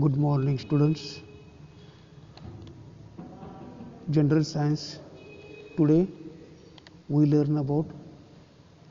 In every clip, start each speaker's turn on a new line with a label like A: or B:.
A: Good morning, students. General Science. Today we learn about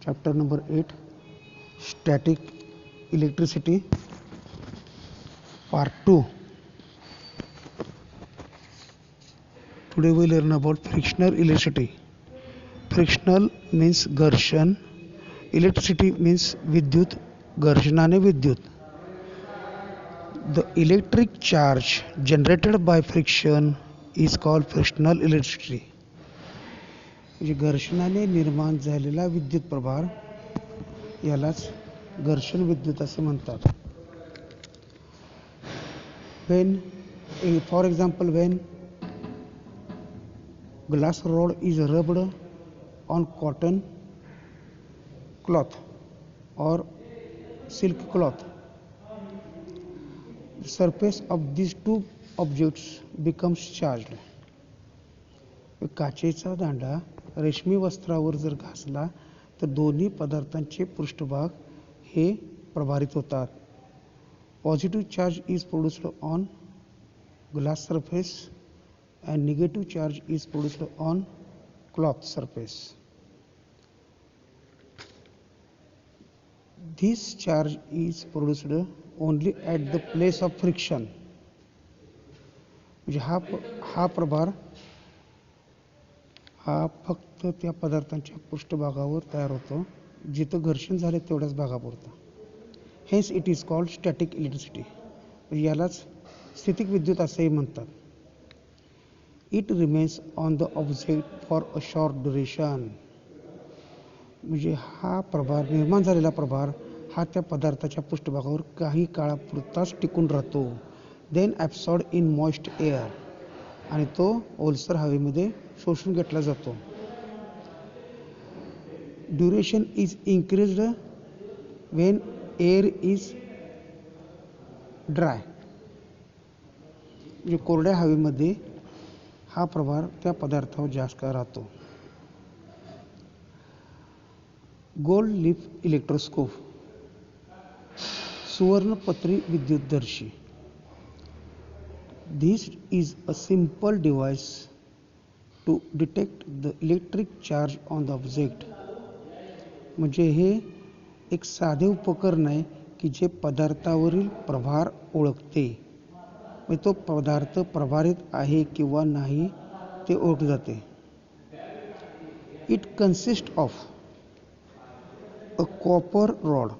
A: chapter number 8, Static Electricity, part 2. Today we learn about frictional electricity. Frictional means घर्षण, electricity means विद्युत, घर्षणाने विद्युत. The electric charge generated by friction is called frictional electricity. म्हणजे घर्षणाने निर्माण झालेला विद्युत प्रभार यालाच घर्षण विद्युत असे म्हणतात. When, for example, when glass rod is rubbed on cotton cloth or silk cloth, the surface of these two objects becomes charged. काचेचा दांडा रेशमी वस्त्रावर जर घासला तर दोन्ही पदार्थांचे पृष्ठभाग हे प्रभारित होतात. Positive charge is produced on glass surface and negative charge is produced on cloth surface. This charge is produced only at the place of friction. म्हणजे हा प्रभार हा फक्त त्या पदार्थांच्या पृष्ठभागावर तयार होतो जिथं घर्षण झाले तेवढ्याच भागापुरता. Hence it is called static electricity. यालाच स्थितिक विद्युत असेही म्हणतात. It remains on the object for a short duration. म्हणजे हा प्रभार निर्माण झालेला प्रभार हा त्या पदार्थाच्या पृष्ठभागावर काही काळापुरताच टिकून राहतो. Then absorbed in moist air. आणि तो ओलसर हवेमध्ये शोषून घेतला जातो. Duration is increased when air is dry. म्हणजे कोरड्या हवेमध्ये हा प्रभार त्या पदार्थावर जास्त काळ राहतो. गोल्ड लीफ इलेक्ट्रोस्कोप, सुवर्णपत्री विद्युतदर्शी. This is a simple device to detect the electric charge on the object. म्हणजे हे एक साधे उपकरण आहे की जे पदार्थावरील प्रभार ओळखते. तो पदार्थ प्रभारित आहे किंवा नाही ते ओळखले जाते. It consist of a copper rod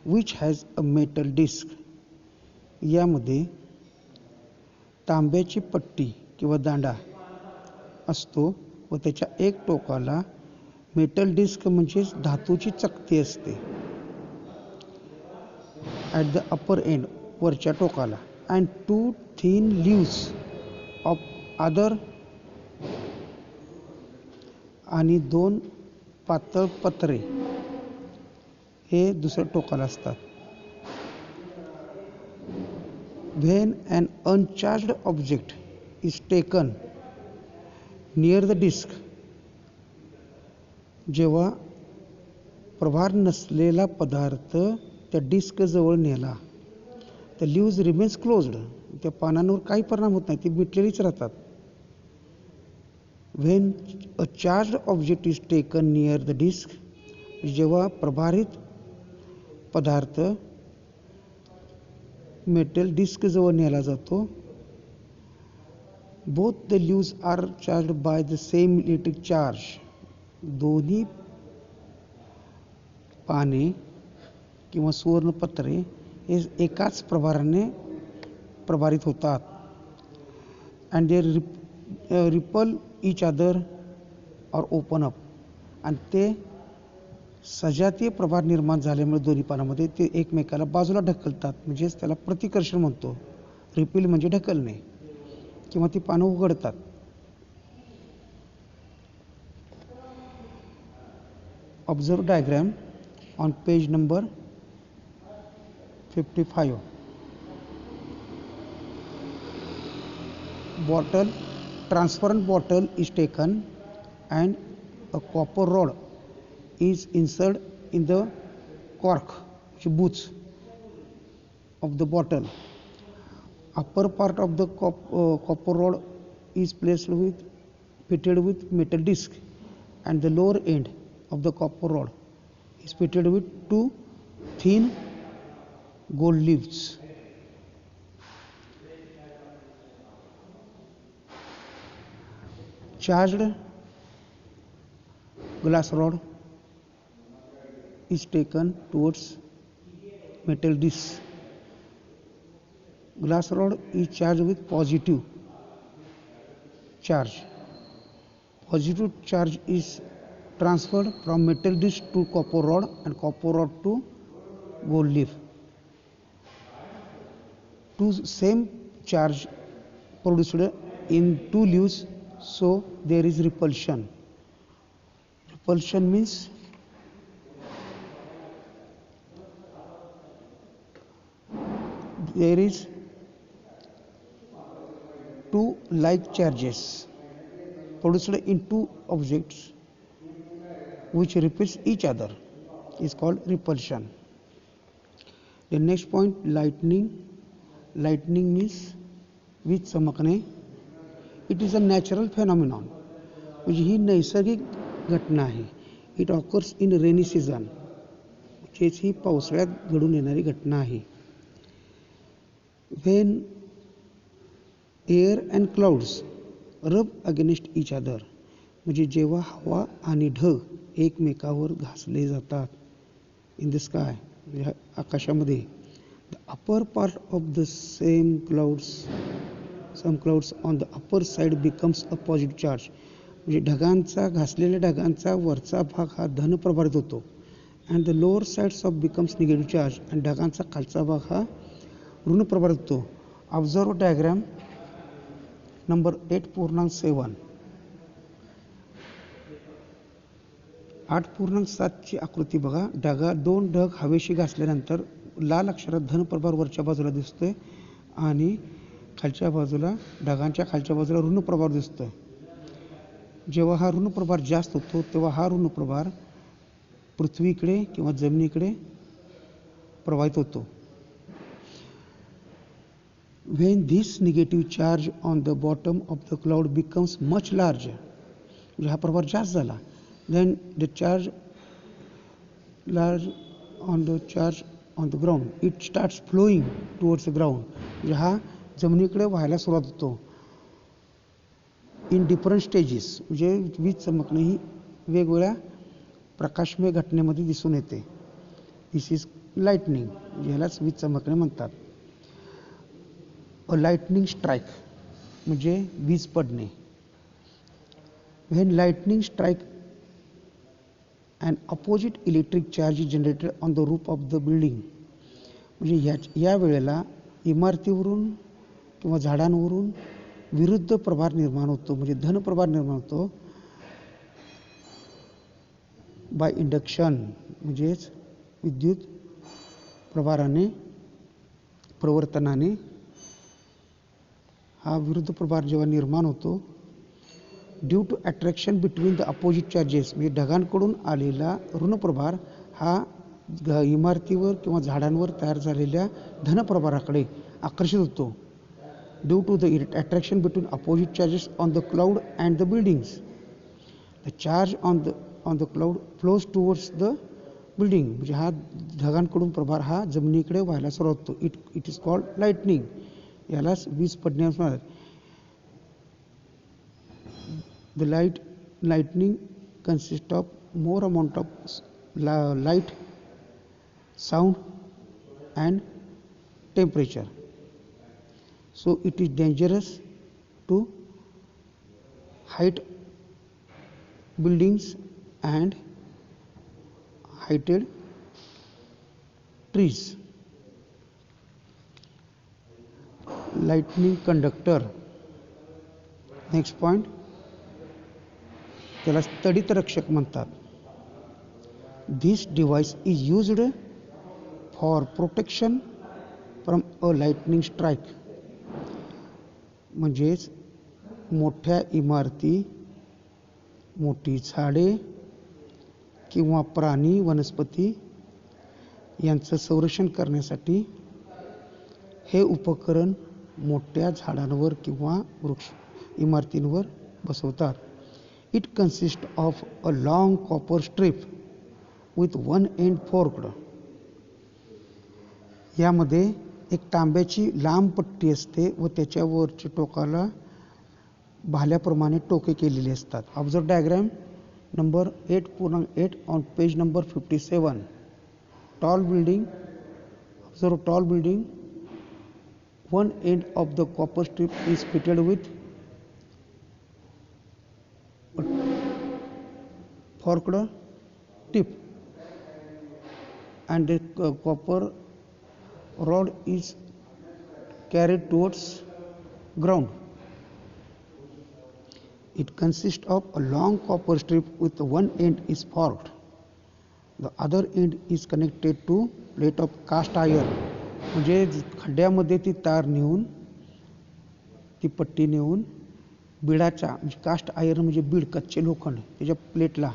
A: which has a metal disc. यामध्ये तांब्याची पट्टी किंवा दांडा असतो व त्याच्या एक टोकाला मेटल डिस्क म्हणजेच धातूची चकती असते. ॲट द अपर एंड, वरच्या टोकाला, and two thin leaves of other आणि दोन पातळ पत्रे हे दुसऱ्या टोकाला असतात. When an uncharged object is taken near the disk, जेव्हा प्रभार नसलेला पदार्थ त्या डिस्क जवळ नेला, the leaves remains closed. त्या पानांवर काही परिणाम होत नाही, ती मिटलेलीच राहतात. When a charged object is taken near the disk, जेव्हा प्रभारित पदार्थ मेटल डिस्क जवळ नेला जातो, both the leaves are charged by the same electric charge. दोन्ही पाने किंवा सुवर्णपत्रे हे एकाच प्रभाराने प्रभारित होतात. And they ripple each other और ओपन अप. आणि ते सजातीय प्रभार निर्माण झाल्यामुळे दोन्ही पानामध्ये ते एकमेकाला बाजूला ढकलतात. म्हणजेच त्याला प्रतिकर्षण म्हणतो. रिपील म्हणजे ढकलणे किंवा ती पानं उघडतात. Observe diagram on page number 55. Bottle, transparent bottle is taken and a copper rod is inserted in the cork, boots. of the bottle. Upper part of the copper rod is fitted with metal disc, and the lower end of the copper rod is fitted with two thin gold leaves. Charged glass rod is taken towards metal disc. Glass rod is charged with positive charge. Positive charge is transferred from metal disc to copper rod and copper rod to gold leaf. Two same charge produced in two leaves, so there is repulsion. Repulsion means there is two like charges produced in two objects which repels each other is called repulsion. The next point, lightning. Lightning means वीज चमकणे. It is a natural phenomenon. म्हणजे ही नैसर्गिक घटना आहे. It occurs in rainy season. म्हणजेच ही पावसाळ्यात घडून येणारी घटना आहे. When air and clouds rub against each other, म्हणजे जेव्हा हवा आणि ढग एकमेकावर घासले जातात in the sky, म्हणजे आकाशामध्ये, the upper part of the some clouds on the upper side becomes a positive charge. म्हणजे ढगांचा घासलेल्या ढगांचा वरचा भाग हा धन प्रभारित होतो and the lower sides of becomes negative charge, आणि ढगांचा खालचा भाग हा ऋण प्रभारित होतो. Observe diagram number 8.7. 8.7 ची आकृती बघा. दोन ढग हवेशी घासल्यानंतर लाल अक्षरात धन प्रभार वरच्या बाजूला दिसतोय आणि खालच्या बाजूला ढगांच्या खालच्या बाजूला ऋण प्रभार दिसतोय. जेव्हा हा ऋण प्रभार जास्त होतो तेव्हा हा ऋण प्रभार पृथ्वीकडे किंवा जमिनीकडे प्रवाहित होतो. When this negative charge on the bottom of the cloud becomes much larger, म्हणजे हा प्रभार जास्त झाला, then the charge large on the ground, it starts flowing towards the ground. म्हणजे हा जमिनीकडे व्हायला सुरुवात होतो. In different stages, म्हणजे वीज चमकणे ही वेगवेगळ्या प्रकाशमय घटनेमध्ये दिसून येते. This is lightning, यालाच वीज चमकणे म्हणतात. A lightning strike म्हणजे वीज पडणे. When lightning strike, an opposite electric charge is generated on the roof of the building. म्हणजे या वेळेला इमारतीवरून किंवा झाडांवरून विरुद्ध प्रभार निर्माण होतो, म्हणजे धन प्रभार निर्माण होतो. बाय इंडक्शन म्हणजेच विद्युत प्रभाराने प्रवर्तनाने हा विरुद्ध प्रभार जेव्हा निर्माण होतो. Due to attraction between the opposite charges, म्हणजे ढगांकडून आलेला ऋणप्रभार हा इमारतीवर किंवा झाडांवर तयार झालेल्या धनप्रभाराकडे आकर्षित होतो. Due to the attraction between opposite charges on the cloud and the buildings, the charge on the cloud flows towards the building. म्हणजे हा ढगांकडून प्रभार हा जमिनीकडे व्हायला सुरुवात होतो. It is called lightning. यालाच वीज पडणे असणार. The lightning consists of more amount of light, sound and temperature. So it is dangerous to height buildings and heighted trees. Lightning conductor. Next point, त्याला तडित रक्षक म्हणतात. This device is used for protection from a lightning strike. म्हणजेच मोठ्या इमारती, मोठी झाडे किंवा प्राणी वनस्पती यांचं संरक्षण करण्यासाठी हे उपकरण मोठ्या झाडांवर किंवा वृक्ष इमारतींवर बसवतात. It consist of a long copper strip with one end forked. यामध्ये एक तांब्याची लांब पट्टी असते व त्याच्यावरच्या टोकाला भाल्याप्रमाणे टोके केलेले असतात. Observe diagram number 8.8 on page number 57. Tall building. Observe tall building. One end of the copper strip is fitted with a forked tip, and the copper rod is carried towards ground. It consists of a long copper strip with one end is forked. The other end is connected to plate of cast iron. म्हणजे खड्ड्यामध्ये ती तार नेऊन ती पट्टी नेऊन बिडाच्या म्हणजे caste iron म्हणजे बीड कच्चे लोखंड त्याच्या प्लेटला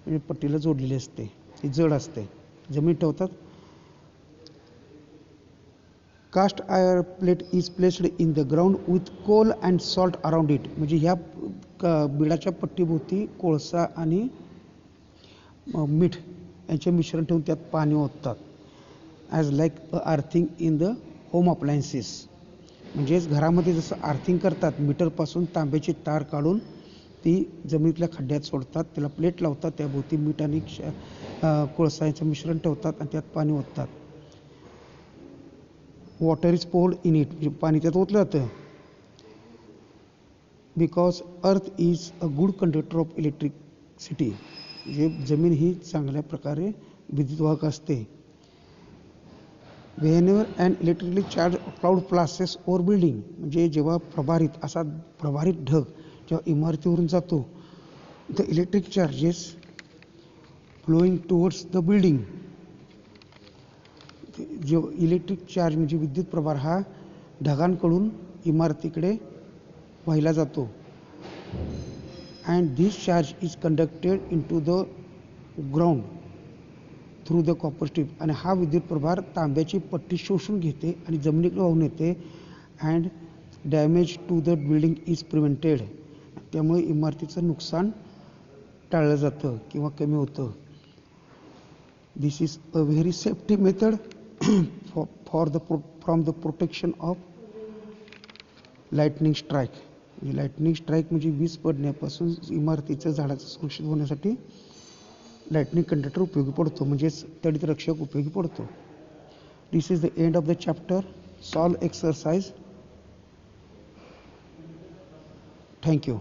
A: म्हणजे पट्टीला जोडलेली असते. ती जड असते, जमीन ठेवतात. Cast iron plate is placed in the ground with coal and salt around it. म्हणजे ह्या बिडाच्या पट्टीभोवती कोळसा आणि मीठ यांचे मिश्रण ठेवून त्यात पाणी ओततात. As like earthing in the home appliances. म्हणजेच घरामध्ये जसं अर्थिंग करतात, मीटरपासून तांब्याची तार काढून ती जमिनीतल्या खड्ड्यात सोडतात, त्याला प्लेट लावतात, त्याभोवती मीठ आणि कोळसा यांचं मिश्रण ठेवतात आणि त्यात पाणी ओततात. Water is poured in it. म्हणजे पाणी त्यात ओतलं जातं. Because earth is a good conductor of electricity. म्हणजे जमीन ही चांगल्या प्रकारे विद्युतवाहक असते. Whenever and electrically charge cloud passes over building. म्हणजे जेव्हा प्रभारित ढग जेव्हा इमारतीवरून जातो, the electric charges flowing towards the building. जो इलेक्ट्रिक चार्ज म्हणजे विद्युत प्रभार हा ढगांकडून इमारतीकडे वाहिला जातो. and this charge is conducted into the ground through the copper strip. आणि हा विद्युत प्रभार तांब्याची पट्टी शोषून घेते आणि जमिनीकडे वाहून येते. And damage to the building is prevented. त्यामुळे इमारतीचं नुकसान टाळलं जातं किंवा कमी होतं. This is a very safety method from the protection of lightning strike. Lightning strike म्हणजे वीज पडण्यापासून इमारतीचं झाडाचं संरक्षित होण्यासाठी लाइटनिंग कंडक्टर उपयोगी पडतो, म्हणजेच तडित रक्षक उपयोगी पडतो. This is the end of the chapter. Solve exercise. Thank you.